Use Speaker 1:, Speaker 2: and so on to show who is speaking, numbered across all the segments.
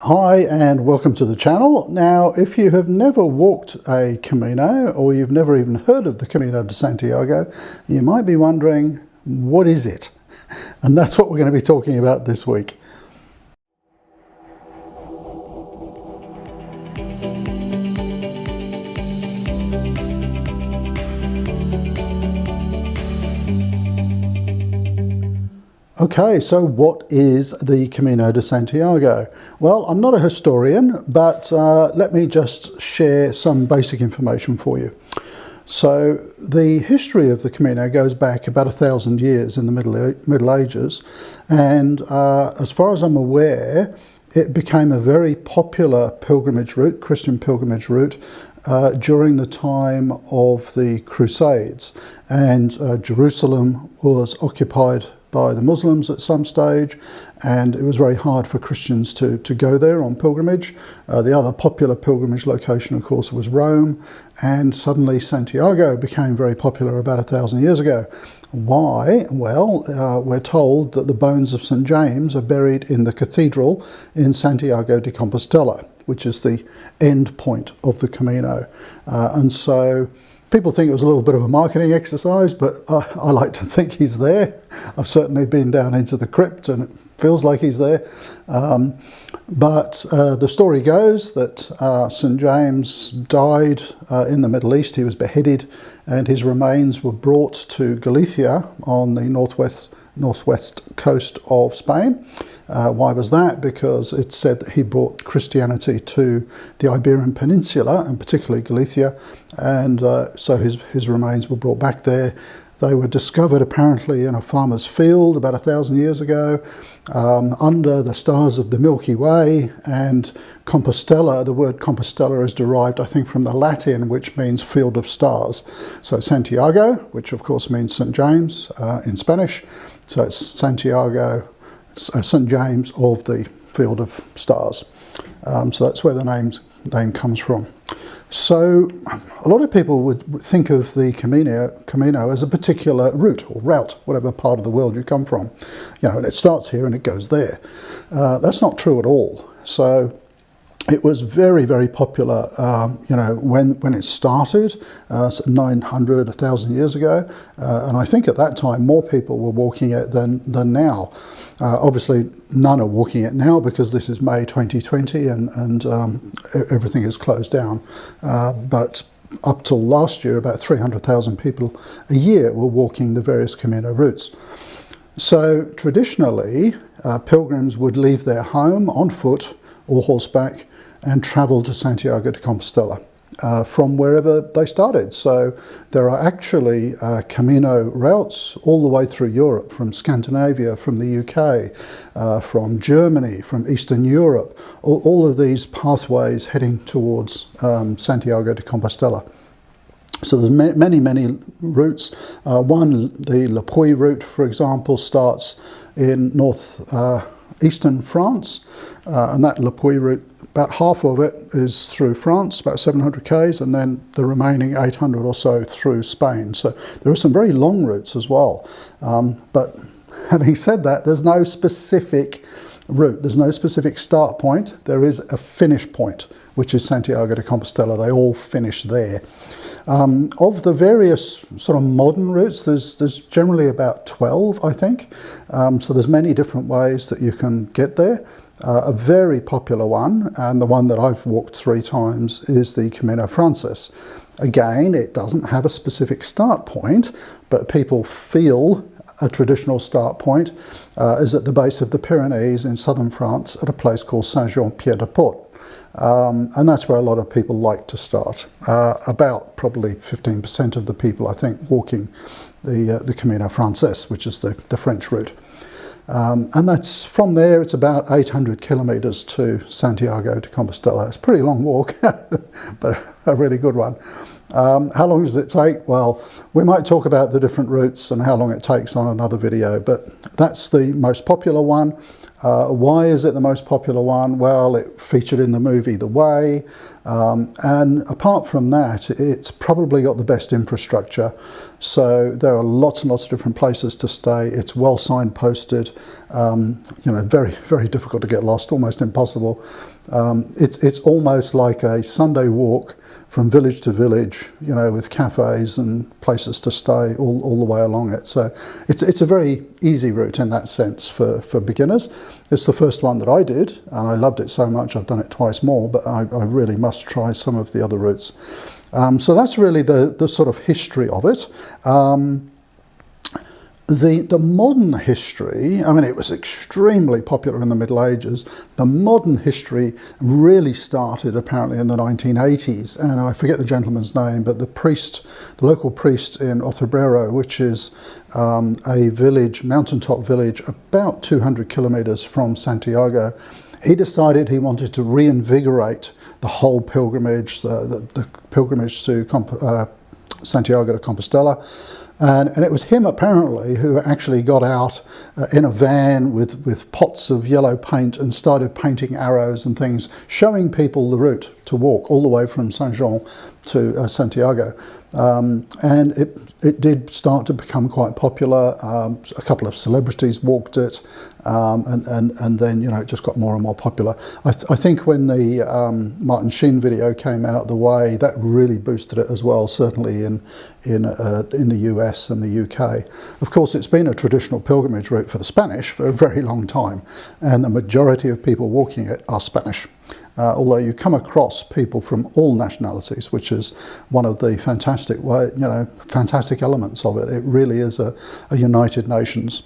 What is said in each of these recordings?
Speaker 1: Hi and welcome to the channel. Now, if you have never walked a Camino or you've never even heard of the Camino de Santiago, you might be wondering, what is it? And that's what we're going to be talking about this week. Okay, so what is the Camino de Santiago? Well, I'm not a historian, but let me just share some basic information for you. So the history of the Camino goes back about 1,000 years in the Middle Ages, and as far as I'm aware, it became a very popular pilgrimage route, Christian pilgrimage route, during the time of the Crusades, and Jerusalem was occupied by the Muslims at some stage, and it was very hard for Christians to go there on pilgrimage. The other popular pilgrimage location, of course, was Rome, and suddenly Santiago became very popular about 1,000 years ago. Why? Well, we're told that the bones of St. James are buried in the cathedral in Santiago de Compostela, which is the end point of the Camino. And so people think it was a little bit of a marketing exercise, but I like to think he's there. I've certainly been down into the crypt and it feels like he's there. But the story goes that St. James died in the Middle East. He was beheaded and his remains were brought to Galicia on the northwest coast of Spain. Why was that? Because it's said that he brought Christianity to the Iberian Peninsula, and particularly Galicia, and so his remains were brought back there. They were discovered apparently in a farmer's field about 1,000 years ago, under the stars of the Milky Way. And Compostela, the word Compostela is derived, I think, from the Latin, which means field of stars. So Santiago, which of course means St. James in Spanish, so it's Santiago, St. James of the Field of Stars. So that's where the name comes from. So a lot of people would think of the Camino as a particular route or route, whatever part of the world you come from. You know, and it starts here and it goes there. That's not true at all. So it was very, very popular, you know, when it started, 900, 1,000 years ago, and I think at that time more people were walking it than now. Obviously, none are walking it now because this is May 2020 and everything is closed down. But up till last year, about 300,000 people a year were walking the various Camino routes. So traditionally, pilgrims would leave their home on foot or horseback and travel to Santiago de Compostela from wherever they started. So there are actually Camino routes all the way through Europe, from Scandinavia, from the UK, from Germany, from Eastern Europe, all of these pathways heading towards Santiago de Compostela. So there's many routes. The Le Puy route, for example, starts in northeastern France, and that Le Puy route, about half of it is through France, about 700 k's, and then the remaining 800 or so through Spain. So there are some very long routes as well. But having said that, there's no specific route. There's no specific start point. There is a finish point, which is Santiago de Compostela. They all finish there. Of the various sort of modern routes, there's generally about 12, I think. So there's many different ways that you can get there. A very popular one, and the one that I've walked 3 times, is the Camino Frances. Again, it doesn't have a specific start point, but people feel a traditional start point is at the base of the Pyrenees in southern France at a place called Saint-Jean-Pied-de-Port. And that's where a lot of people like to start. About probably 15% of the people, I think, walking the Camino Frances, which is the French route. And that's from there, it's about 800 kilometres to Santiago de Compostela. It's a pretty long walk, but a really good one. How long does it take? Well, we might talk about the different routes and how long it takes on another video, but that's the most popular one. Why is it the most popular one? Well, it featured in the movie The Way, and apart from that, it's probably got the best infrastructure. So there are lots and lots of different places to stay. It's well signposted, you know, very, very difficult to get lost, almost impossible. It's almost like a Sunday walk from village to village, you know, with cafes and places to stay all the way along it. So it's a very easy route in that sense for beginners. It's the first one that I did, and I loved it so much I've done it twice more, but I really must try some of the other routes. So that's really the sort of history of it. The modern history, I mean, it was extremely popular in the Middle Ages. The modern history really started apparently in the 1980s, and I forget the gentleman's name, but the local priest in Othebrero, which is a village, mountaintop village, about 200 kilometers from Santiago, he decided he wanted to reinvigorate the whole pilgrimage, the pilgrimage to Santiago de Compostela. And it was him apparently who actually got out in a van with pots of yellow paint and started painting arrows and things, showing people the route to walk all the way from Saint-Jean to Santiago. And it did start to become quite popular. A couple of celebrities walked it, and then, you know, it just got more and more popular. I think when the Martin Sheen video came out, The Way, that really boosted it as well, certainly in the US and the UK. Of course, it's been a traditional pilgrimage route for the Spanish for a very long time, and the majority of people walking it are Spanish. Although you come across people from all nationalities, which is one of the fantastic elements of it. It really is a United Nations.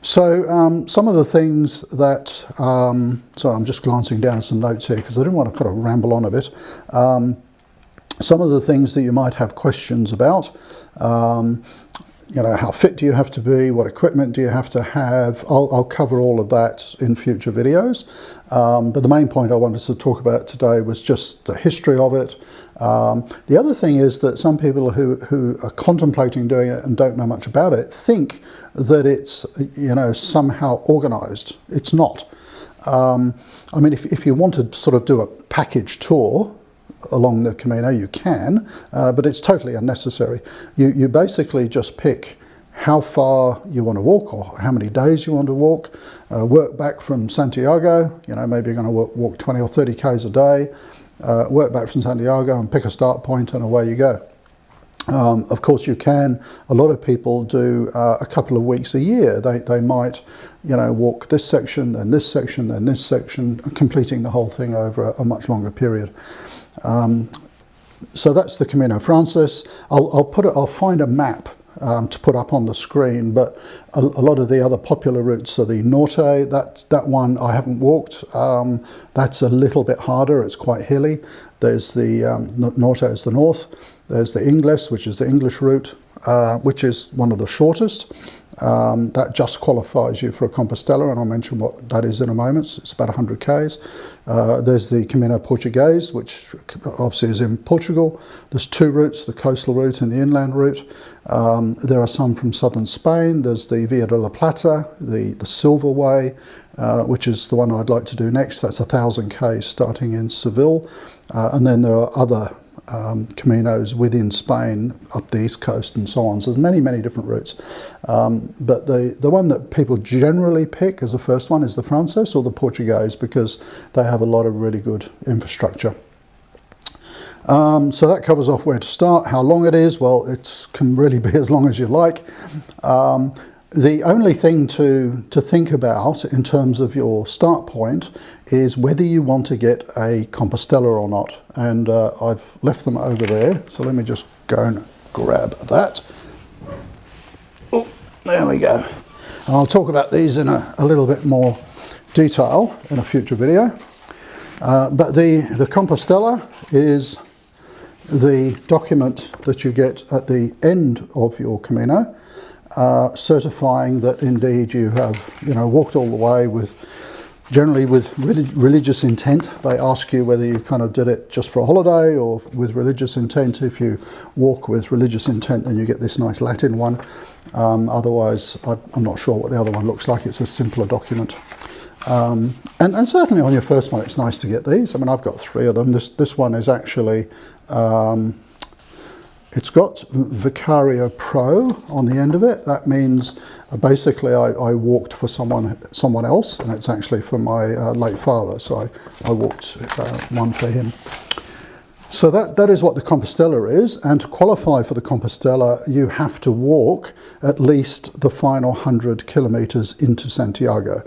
Speaker 1: So some of the things that, sorry, I'm just glancing down some notes here because I didn't want to kind of ramble on a bit. Some of the things that you might have questions about, you know, how fit do you have to be? What equipment do you have to have? I'll cover all of that in future videos. But the main point I wanted to talk about today was just the history of it. The other thing is that some people who are contemplating doing it and don't know much about it think that it's, you know, somehow organized. It's not. I mean, if you want to sort of do a package tour along the Camino, you can, but it's totally unnecessary. You basically just pick how far you want to walk or how many days you want to walk, work back from Santiago, you know, maybe you're going to walk 20 or 30 Ks a day, work back from Santiago and pick a start point and away you go. Of course you can, a lot of people do a couple of weeks a year. They might, you know, walk this section, then this section, then this section, completing the whole thing over a much longer period. So that's the Camino Frances. I'll find a map to put up on the screen, but a lot of the other popular routes are the Norte. That one I haven't walked. That's a little bit harder. It's quite hilly. There's the Norte is the north. There's the Ingles, which is the English route, which is one of the shortest. That just qualifies you for a Compostela, and I'll mention what that is in a moment. It's about 100 Ks. There's the Camino Portuguese, which obviously is in Portugal. There's two routes, the coastal route and the inland route. There are some from southern Spain. There's the Via de la Plata, the Silver Way, which is the one I'd like to do next. That's 1,000 Ks starting in Seville. And then there are other Caminos within Spain, up the east coast and so on. So there's many different routes. But the one that people generally pick as the first one is the Frances or the Portuguese, because they have a lot of really good infrastructure. So that covers off where to start. How long it is, well, it can really be as long as you like. The only thing to think about in terms of your start point is whether you want to get a Compostela or not. And I've left them over there, so let me just go and grab that. Oh, there we go. And I'll talk about these in a little bit more detail in a future video. But the Compostela is the document that you get at the end of your Camino, certifying that indeed you have, you know, walked all the way generally with religious intent. They ask you whether you kind of did it just for a holiday or with religious intent. If you walk with religious intent, then you get this nice Latin one. Otherwise, I'm not sure what the other one looks like. It's a simpler document. And certainly on your first one, it's nice to get these. I mean, I've got 3 of them. This one is actually, it's got Vicario Pro on the end of it. That means basically I walked for someone else, and it's actually for my late father. So I walked one for him. So that is what the Compostela is, and to qualify for the Compostela, you have to walk at least the final 100 kilometers into Santiago.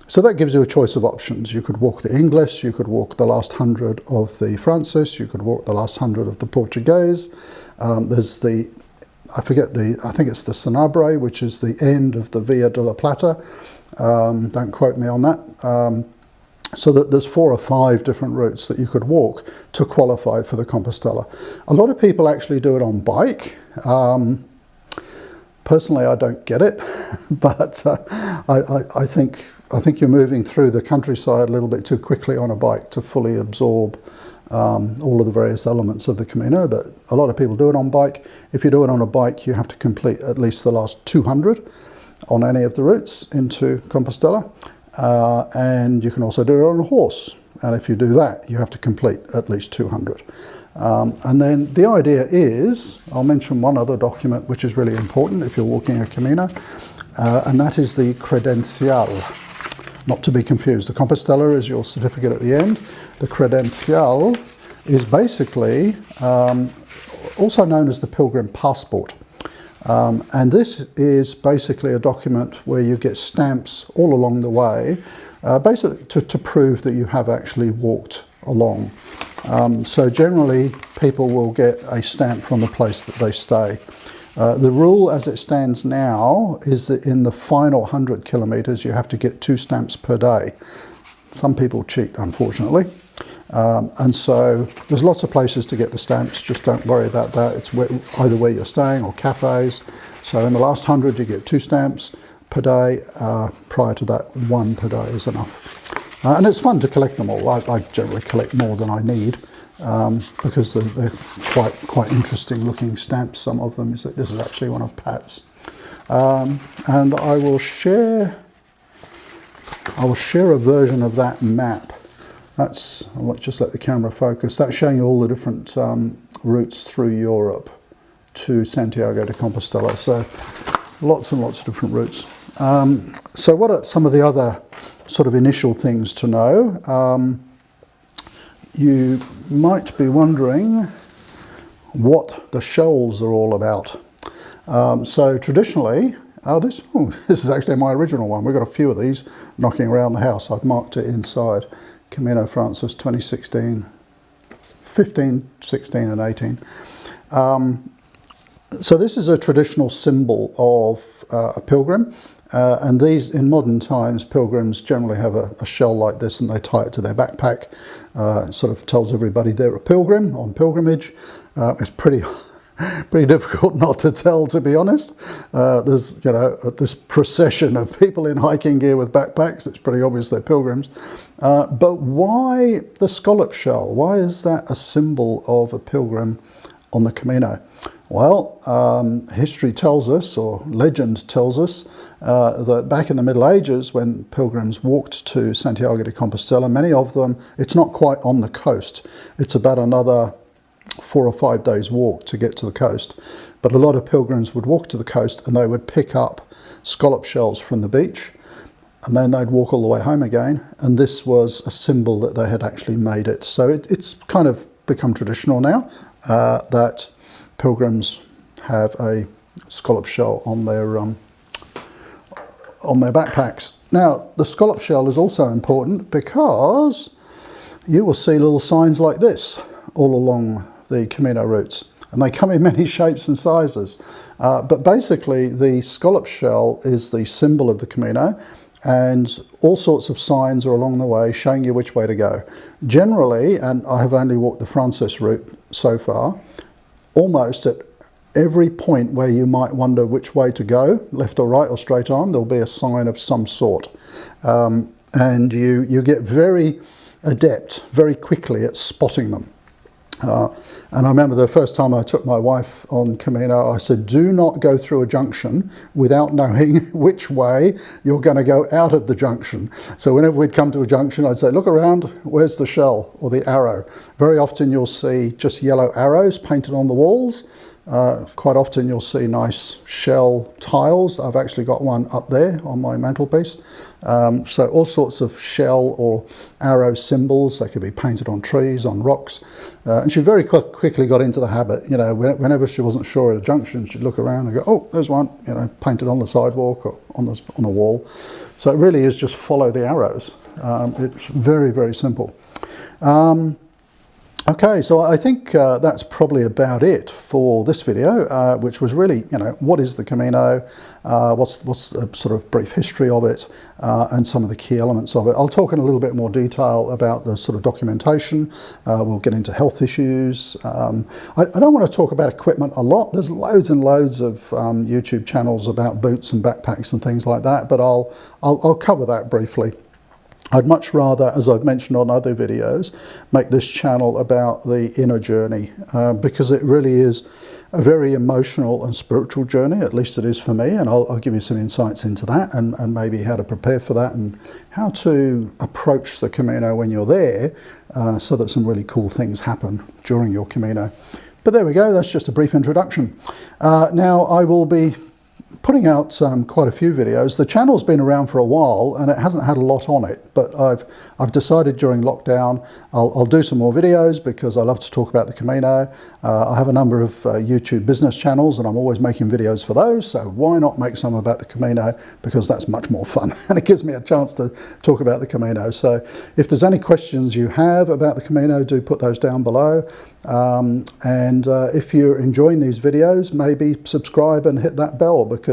Speaker 1: So that gives you a choice of options. You could walk the English, you could walk the last 100 of the Frances, you could walk the last 100 of the Portuguese. There's the, I think it's the Sanabre, which is the end of the Via de la Plata. Don't quote me on that. So that there's 4 or 5 different routes that you could walk to qualify for the Compostela. A lot of people actually do it on bike. Personally, I don't get it, but I think you're moving through the countryside a little bit too quickly on a bike to fully absorb all of the various elements of the Camino, but a lot of people do it on bike. If you do it on a bike, you have to complete at least the last 200 on any of the routes into Compostela. And you can also do it on a horse, and if you do that, you have to complete at least 200. And then the idea is, I'll mention one other document which is really important if you're walking a Camino, and that is the credencial. Not to be confused, the Compostela is your certificate at the end. The credencial is basically also known as the Pilgrim Passport. And this is basically a document where you get stamps all along the way, basically to prove that you have actually walked along. So generally people will get a stamp from the place that they stay. The rule as it stands now is that in the final 100 kilometres you have to get 2 stamps per day. Some people cheat, unfortunately. And so there's lots of places to get the stamps, just don't worry about that. It's either where you're staying or cafes. So in the last 100 you get 2 stamps per day. Prior to that, 1 per day is enough. And it's fun to collect them all. I generally collect more than I need because they're quite interesting looking stamps, some of them. This is actually one of Pat's. And I will share a version of that map. I'll just let the camera focus. That's showing you all the different routes through Europe to Santiago de Compostela. So lots and lots of different routes. So what are some of the other sort of initial things to know? You might be wondering what the shells are all about. So traditionally, this is actually my original one. We've got a few of these knocking around the house. I've marked it inside. Camino Frances 2016, 15, 16 and 18. So this is a traditional symbol of a pilgrim, and these, in modern times, pilgrims generally have a shell like this and they tie it to their backpack. It sort of tells everybody they're a pilgrim on pilgrimage. It's pretty difficult not to tell, to be honest. There's this procession of people in hiking gear with backpacks. It's pretty obvious they're pilgrims. But why the scallop shell? Why is that a symbol of a pilgrim on the Camino? Well, history tells us, or legend tells us, that back in the Middle Ages, when pilgrims walked to Santiago de Compostela, many of them, it's not quite on the coast. It's about another 4 or 5 days walk to get to the coast. But a lot of pilgrims would walk to the coast and they would pick up scallop shells from the beach, and then they'd walk all the way home again, and this was a symbol that they had actually made it. So it's kind of become traditional now that pilgrims have a scallop shell on their backpacks. Now, the scallop shell is also important because you will see little signs like this all along the Camino routes, and they come in many shapes and sizes. But basically, the scallop shell is the symbol of the Camino, and all sorts of signs are along the way showing you which way to go. Generally, and I have only walked the Frances route so far, almost at every point where you might wonder which way to go, left or right or straight on, there'll be a sign of some sort. And you get very adept very quickly at spotting them. And I remember the first time I took my wife on Camino, I said, do not go through a junction without knowing which way you're going to go out of the junction. So whenever we'd come to a junction, I'd say, look around, where's the shell or the arrow? Very often you'll see just yellow arrows painted on the walls. Quite often you'll see nice shell tiles. I've actually got one up there on my mantelpiece. So all sorts of shell or arrow symbols. They could be painted on trees, on rocks. And she very quickly got into the habit, you know, whenever she wasn't sure at a junction, she'd look around and go, oh, there's one, you know, painted on the sidewalk or on a wall. So it really is just follow the arrows. It's very, very simple. Okay, so I think that's probably about it for this video, which was really, you know, what is the Camino, what's a sort of brief history of it, and some of the key elements of it. I'll talk in a little bit more detail about the sort of documentation. We'll get into health issues. I don't want to talk about equipment a lot. There's loads and loads of YouTube channels about boots and backpacks and things like that, but I'll cover that briefly. I'd much rather, as I've mentioned on other videos, make this channel about the inner journey because it really is a very emotional and spiritual journey, at least it is for me, and I'll give you some insights into that and maybe how to prepare for that and how to approach the Camino when you're there so that some really cool things happen during your Camino. But there we go, that's just a brief introduction. Now I will be putting out quite a few videos. The channel's been around for a while and it hasn't had a lot on it, but I've decided during lockdown I'll do some more videos because I love to talk about the Camino. I have a number of YouTube business channels and I'm always making videos for those, so why not make some about the Camino, because that's much more fun and it gives me a chance to talk about the Camino. So if there's any questions you have about the Camino, do put those down below. If you're enjoying these videos, maybe subscribe and hit that bell, because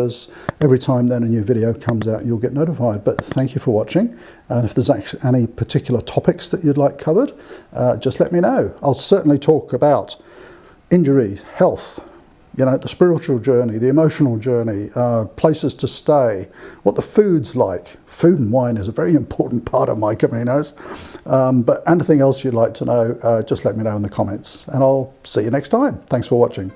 Speaker 1: every time then a new video comes out you'll get notified. But thank you for watching, and if there's actually any particular topics that you'd like covered, just let me know. I'll certainly talk about injury, health, you know, the spiritual journey, the emotional journey, places to stay, what the food's like. Food and wine is a very important part of my Caminos. But anything else you'd like to know, just let me know in the comments, and I'll see you next time. Thanks for watching.